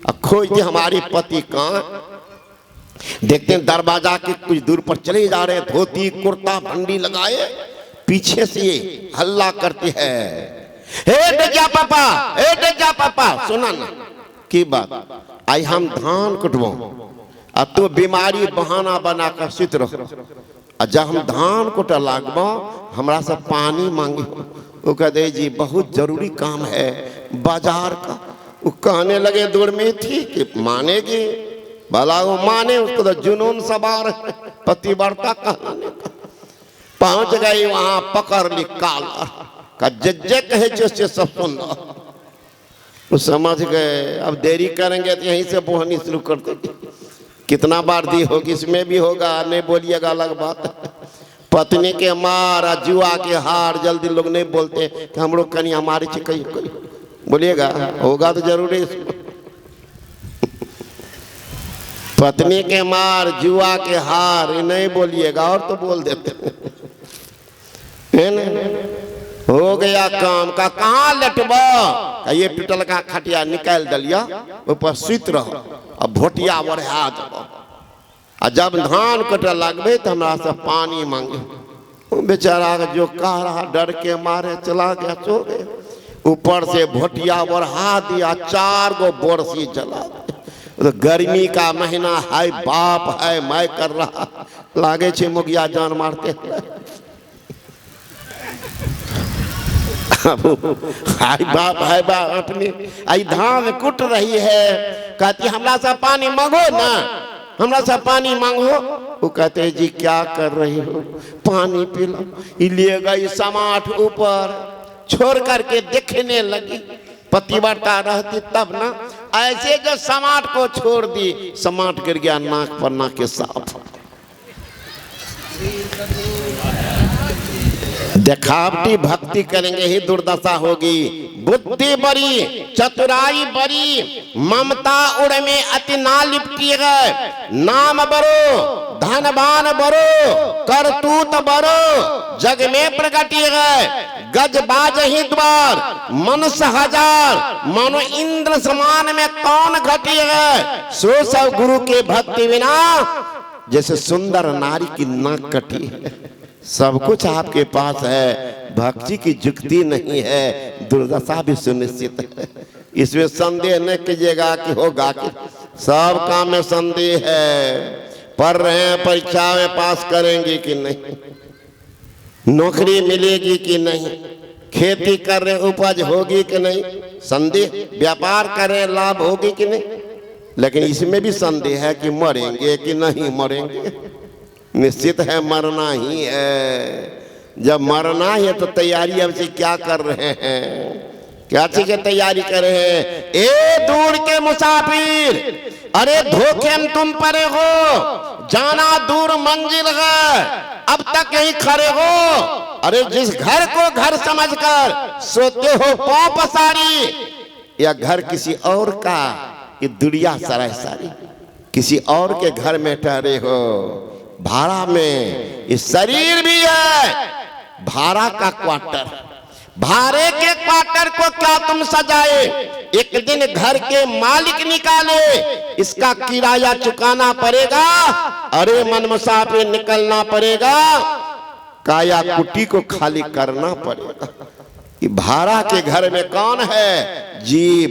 अब खोजते हमारे पति कहाँ। देखते हैं दरवाजा के कुछ दूर पर चले जा रहे, धोती कुर्ता भंडी लगाए, पीछे से हल्ला करते हैं, हे डजा पापा, हे डजा पापा। सुना ना की बात, आई हम धान कुटबो, अब तो बीमारी बहाना बना कर सुत रहो, जब हम धान कुटा लागबो हमरा से पानी मांगी। वो कहते जी बहुत जरूरी काम है बाजार का। वो कहने लगे दूर में थी कि मानेगी, भला वो माने, उसको तो जुनून सवार पतिव्रता कहलाने का। पहुंच गई वहां, पकड़ ली काला का जज्जे कहे जिससे सब सुन लो। वो समझ गए अब देरी करेंगे तो यहीं से बोहनी शुरू कर देंगे। कितना बार दी होगी, इसमें भी होगा, नहीं बोलिएगा अलग बात। पत्नी के मार, जुआ के हार, जल्दी लोग नहीं बोलते कि हम लोग कहीं हमारे कहीं बोलिएगा, होगा तो जरूरी इसमें। पत्नी के मार, जुआ के हार, नहीं बोलिएगा और तो बोल देते है ना। हो गया काम का, कहाँ लटबा, ये टूटल का खटिया निकाल दिलिया, ऊपर सुत रहो, अब भोटिया बढ़ा दो। जब धान कटे लगबे तो हमरा से पानी मांगे। बेचारा जो कह रहा डर के मारे चला गया, सो गए। ऊपर से भोटिया बढ़ा दिया, 4 गो बोरसी जला दिया। तो गर्मी का महीना है, बाप है मैं कर रहा, लागे छे मुगिया जान मारते। हाय बाप है बाप, अपनी आई धान कुट रही है, कहती हमरा से पानी मांगो ना, हमरा से पानी मांगो। वो कहते जी क्या कर रही हो, पानी पी लो। ले गई समाट ऊपर, छोड़ करके देखने लगी। पतिव्रता रहती तब ना, ऐसे जो समाट को छोड़ दी, समाट गिर गया नाक पर, नाक के साफ। देखावटी भक्ति करेंगे ही दुर्दशा होगी। बुद्धि बड़ी, चतुराई बड़ी, ममता उड़ में अति ना लिपटी गए। नाम बरो, धनवान बरो, करतूत बरो, जग में प्रगटी गए। गज बाज ही द्वार, मनुष्य हजार, मानो इंद्र समान में कौन घटी गए। सो सब गुरु के भक्ति बिना, जैसे सुंदर नारी की नाक कटी है। सब कुछ आपके पास है, भक्ति की जुक्ति नहीं है, दुर्दशा भी सुनिश्चित है। इसमें संदेह न कीजिएगा कि होगा कि सब काम में संदेह है। पढ़ रहे हैं, परीक्षा में पास करेंगे कि नहीं, नौकरी मिलेगी कि नहीं, खेती कर रहे उपज होगी कि नहीं, संदेह। व्यापार कर रहे लाभ होगी कि नहीं, लेकिन इसमें भी संदेह है कि मरेंगे कि नहीं मरेंगे। निश्चित है मरना ही है। जब मरना है तो तैयारी अब से क्या कर रहे हैं, क्या चीज की तैयारी कर रहे हैं। ए दूर के मुसाफिर, अरे धोखे में तुम पड़े हो, जाना दूर मंजिल है, अब तक यहीं खड़े हो। अरे जिस घर को घर समझकर सोते हो पांव पसारी, या घर किसी और का, ये दुनिया सराय सारी, किसी और के घर में ठहरे हो भाड़ा में। इस शरीर भी है भाड़ा का क्वार्टर, भाड़े के क्वार्टर को क्या तुम सजाए। एक दिन घर के मालिक निकाले, इसका किराया चुकाना पड़ेगा। अरे मन मुसाफिर निकलना पड़ेगा, काया कुटी को खाली करना पड़ेगा। ये भाड़ा के घर में कौन है, जीव।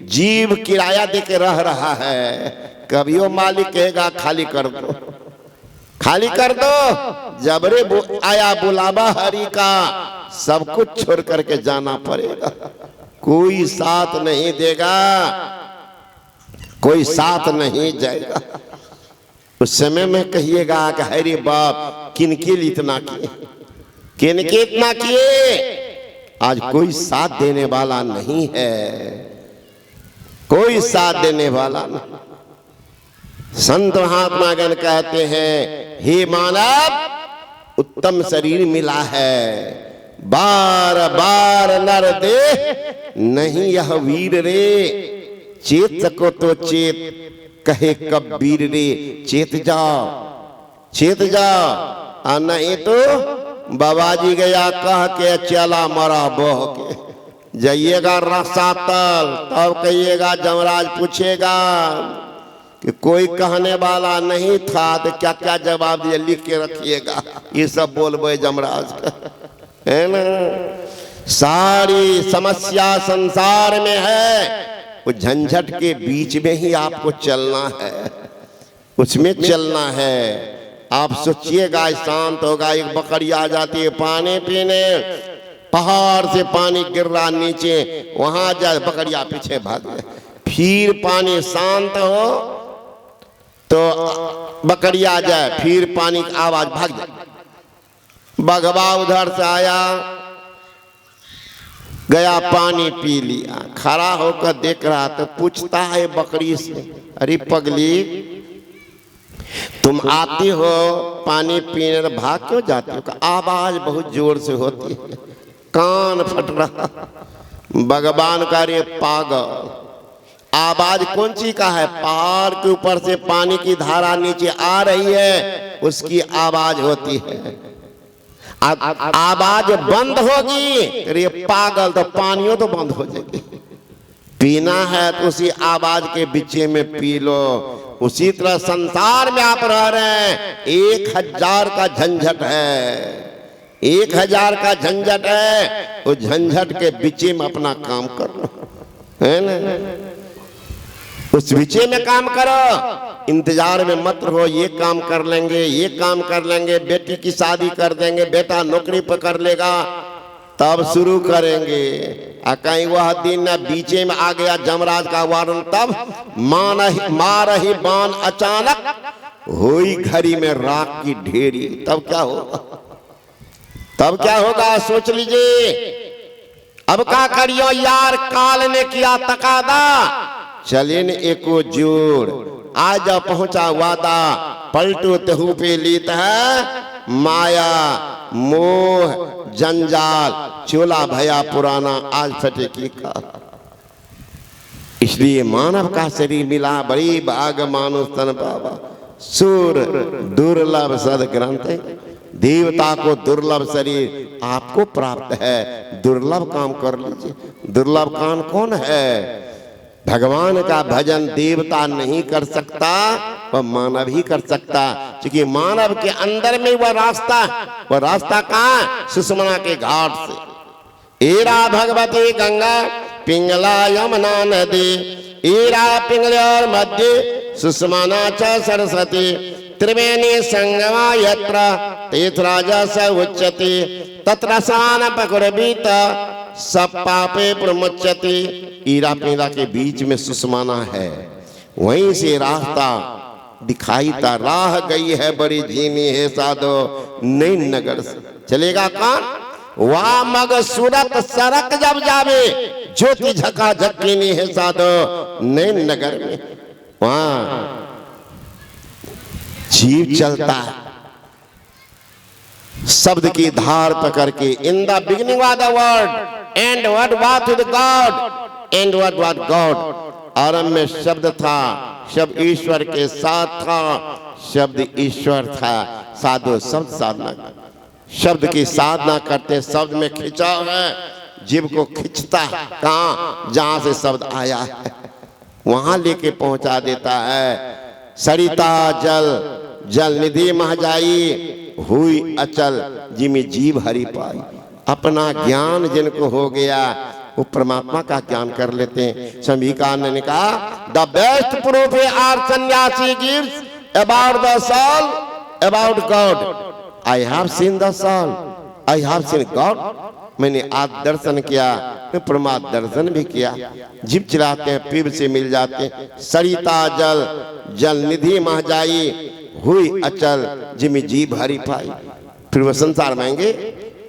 जीव किराया देके रह रहा है, कभी वो मालिक कहेगा खाली कर दो, खाली कर दो। जबरे आया बुलावा हरि का, सब कुछ छोड़ करके जाना पड़ेगा। कोई साथ नहीं देगा, कोई साथ नहीं जाएगा। उस समय में कहिएगा कि हरे बाप किनके लिए इतना किए, किनके इतना किए। आज कोई साथ देने वाला नहीं है, कोई साथ देने वाला नहीं। संत महात्मा गण कहते हैं, हे मानव उत्तम शरीर मिला है, बार बार नर दे नहीं यह वीर रे। चेत सको तो चेत कहे कबीर रे, चेत जाओ चेत जाओ, नहीं तो बाबाजी गया कह के चला मरा बह के। जाइएगा रसातल, तब कहिएगा जमराज पूछेगा कि कोई कहने वाला नहीं था तो क्या क्या जवाब दिया, लिख के रखिएगा। ये सब बोलबे जमराज का, है ना। सारी समस्या संसार में है, वो झंझट के बीच में ही आपको चलना है, उसमें चलना है। आप सोचिएगा शांत होगा, एक बकरी आ जाती है पानी पीने, पहाड़ से पानी गिर रहा नीचे, वहां जाए बकरिया पीछे भाग गए। फिर पानी शांत हो तो बकरिया आ जाए, फिर पानी की आवाज भाग जाए। बघवा उधर से आया, गया पानी पी लिया, खड़ा होकर देख रहा तो पूछता है बकरी से, अरे पगली तुम आती हो पानी पीने तो भाग क्यों जाती हो? आवाज बहुत जोर से होती है, कान फट रहा। भगवान का रे पागल, आवाज कौन सी का है? पहाड़ के ऊपर से पानी की धारा नीचे आ रही है, उसकी आवाज होती है। आवाज बंद होगी रे पागल तो पानियों तो बंद हो जाएगी। पीना है तो उसी आवाज के बीच में पी लो। उसी तरह संसार में आप रह रहे हैं, 1000 का झंझट है, 1000 का झंझट है। उस झंझट के बीच में अपना काम करो, है ना। उस विषय में काम करो, इंतजार में मत रहो, ये काम कर लेंगे, ये काम कर लेंगे, बेटी की शादी कर देंगे, बेटा नौकरी पकड़ लेगा, तब शुरू करेंगे। कहीं वह दिन न बीचे में आ गया जमराज का वारन, तब मार ही बाण अचानक हुई घड़ी में राख की ढेरी, तब क्या होगा? तब क्या होगा सोच लीजिए। अब क्या करियो यार, काल ने किया तकादा, चले न एको जोड़, आज पहुंचा वादा, पलटो तहु पे लीत है माया मोह जंजाल, चोला भया पुराना आज फटे की का। इसलिए मानव का शरीर मिला, बड़ी भाग मानुष तन पावा, सुर दुर्लभ सद ग्रंथ। देवता को दुर्लभ शरीर आपको प्राप्त है, दुर्लभ काम कर लीजिए। दुर्लभ काम कौन है? भगवान का भजन देवता नहीं कर सकता, वह मानव ही कर सकता। क्योंकि मानव के अंदर में वह रास्ता कहाँ? सुषमना के घाट से। एरा भगवती गंगा पिंगला यमुना नदी, एरा पिंगल और मध्य सुषमना च सरस्वती, त्रिवेणी संगमा यत्र तीर्थराज स उच्यते, तत्र सान पकुरबीत सब पापे प्रमुच्यते। ईरा पिंगला के बीच में सुषमना है, वहीं से रास्ता दिखाई था। राह गई है बड़ी झीनी है साधो, नई नगर से चलेगा कौन? वाह मग सूरत सरक जब जावे, ज्योति झका झकीनी है साधो, नई नगर में वहां जीव चलता है शब्द की धार पकड़ के। In the beginning was the word and what was to the God and what was God. आरंभ में शब्द था, शब्द ईश्वर के साथ था, शब्द ईश्वर था। साधु शब्द साधना, शब्द की साधना करते, शब्द में खिंचाव है, जीव को खिंचता है कहाँ? जहां से शब्द आया है वहां लेके पहुंचा देता है। सरिता जल जल निधि महजाई, हुई अचल जिमे जीव हरि पाई। अपना ज्ञान जिनको हो गया वो परमात्मा का ज्ञान कर लेते हैं। संविकानंद ने कहा, the best proof are sanyasi gives about the soul about God. I have seen the soul, I have seen God. मैंने आज दर्शन किया, मैं परमात्मा दर्शन भी किया। जीव चलाते हैं, पीप से मिल जाते हैं। सरिता जल जल निधि महजाई, हुई अचल जिमे जीव हरि पाई। फिर वह संसार मांगे।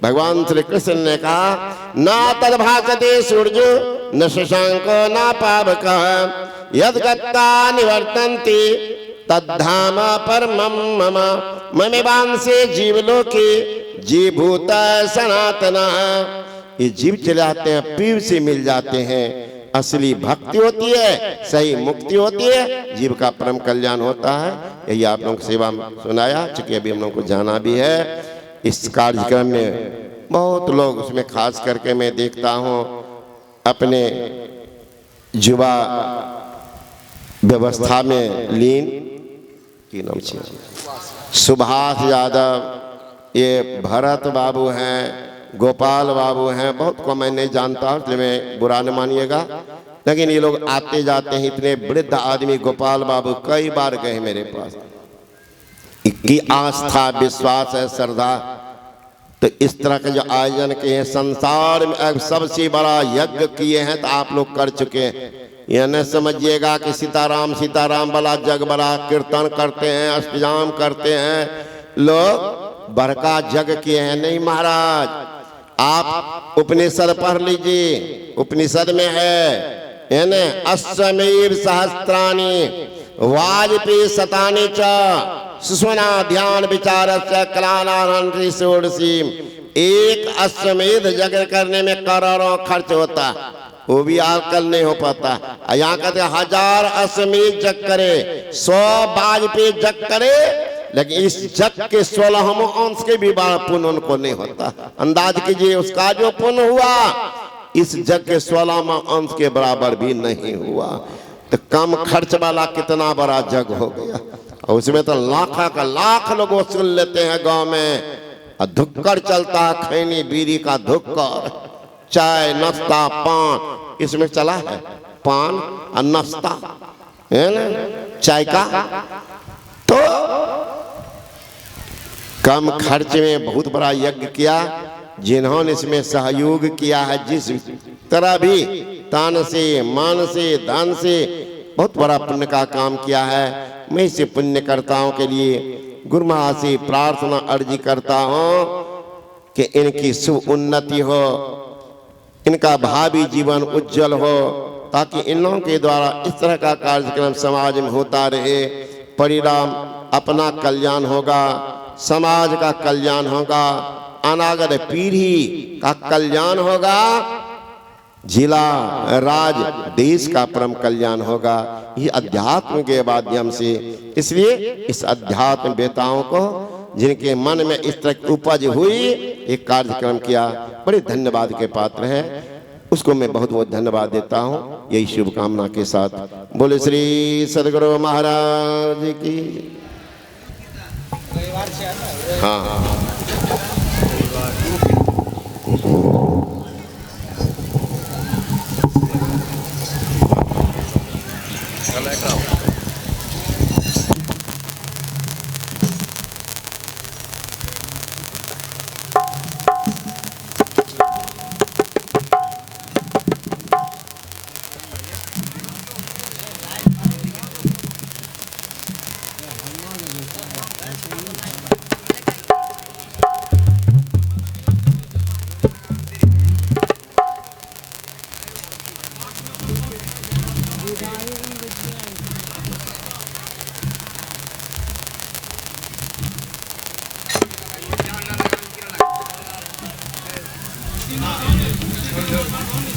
भगवान श्री कृष्ण ने कहा, ना तद्भासते सूर्यो न शशांको न पावकः, यद गत्ता निवर्तन्ते तद्धाम परमं मम। ममेवांसे जीवलोके जीवभूत सनातनः। ये जीव चले आते हैं, पीव से मिल जाते हैं। असली भक्ति होती है, सही मुक्ति होती है, जीव का परम कल्याण होता है। यही आप लोगों को सेवा में सुनाया। चूंकि अभी हम लोगों को जाना भी है। इस कार्यक्रम में बहुत लोग, उसमें खास करके मैं देखता हूँ अपने युवा व्यवस्था में लीन की नाम से सुभाष यादव, ये भरत बाबू हैं, गोपाल बाबू हैं, बहुत को मैं नहीं जानता हूँ, इसलिए मैं बुरा न मानिएगा, लेकिन ये लोग आते जाते हैं। इतने वृद्ध आदमी गोपाल बाबू कई बार गए मेरे पास, की आस्था विश्वास है, श्रद्धा। तो इस तरह के जो आयोजन किए हैं, संसार में सबसे बड़ा यज्ञ किए हैं तो आप लोग कर चुके हैं। यह न समझिएगा कि सीताराम सीताराम वाला जग बड़ा कीर्तन करते हैं, अष्टयाम करते हैं, लोग बड़का जग किए हैं। नहीं महाराज, आप उपनिषद पढ़ लीजिए, उपनिषद में है न अश्वमेव सहस्त्राणि वाजपेयी शतानि च सुषुम्ना ध्यान विचार कलानासी। एक अश्वमेध यज्ञ करने में करोड़ों खर्च होता, वो भी आजकल नहीं हो पाता। यहाँ कहते 1000 अश्वमेध यज्ञ करे, 100 वाजपेयी यज्ञ करे, लेकिन इस यज्ञ के 16वें अंश के भी बड़ा पुण्य उनको नहीं होता। अंदाज कीजिए उसका जो पुण्य हुआ इस यज्ञ के 16वें अंश के बराबर भी नहीं हुआ। तो कम खर्च वाला कितना बड़ा जग हो गया, और उसमें तो लाखा का लाख लोग वसूल लेते हैं गांव में। धुक्कर चलता है, खैनी बीड़ी का धुक्कर, चाय नाश्ता पान, इसमें चला है पान और नाश्ता है ना, चाय का। तो कम खर्च में बहुत बड़ा यज्ञ किया। जिन्होंने इसमें सहयोग किया है, जिस तरह भी तन से मन से धन से बहुत बड़ा पुण्य का काम किया है। मैं इसे पुण्यकर्ताओं के लिए गुरु महाराज से प्रार्थना अर्जी करता हूँ कि इनकी शुभ उन्नति हो, इनका भावी जीवन उज्जवल हो, ताकि इन लोगों के द्वारा इस तरह का कार्यक्रम समाज में होता रहे। परिणाम अपना कल्याण होगा, समाज का कल्याण होगा, अनागत पीढ़ी का कल्याण होगा, जिला राज्य देश का परम कल्याण होगा। ये अध्यात्म के माध्यम से, इसलिए इस अध्यात्म वेताओं को जिनके मन में इस तरह की उपज हुई, एक कार्यक्रम किया, बड़े धन्यवाद के पात्र है। उसको मैं बहुत बहुत धन्यवाद देता हूँ। यही शुभकामना के साथ बोले श्री सदगुरु महाराज की। हाँ Thank you.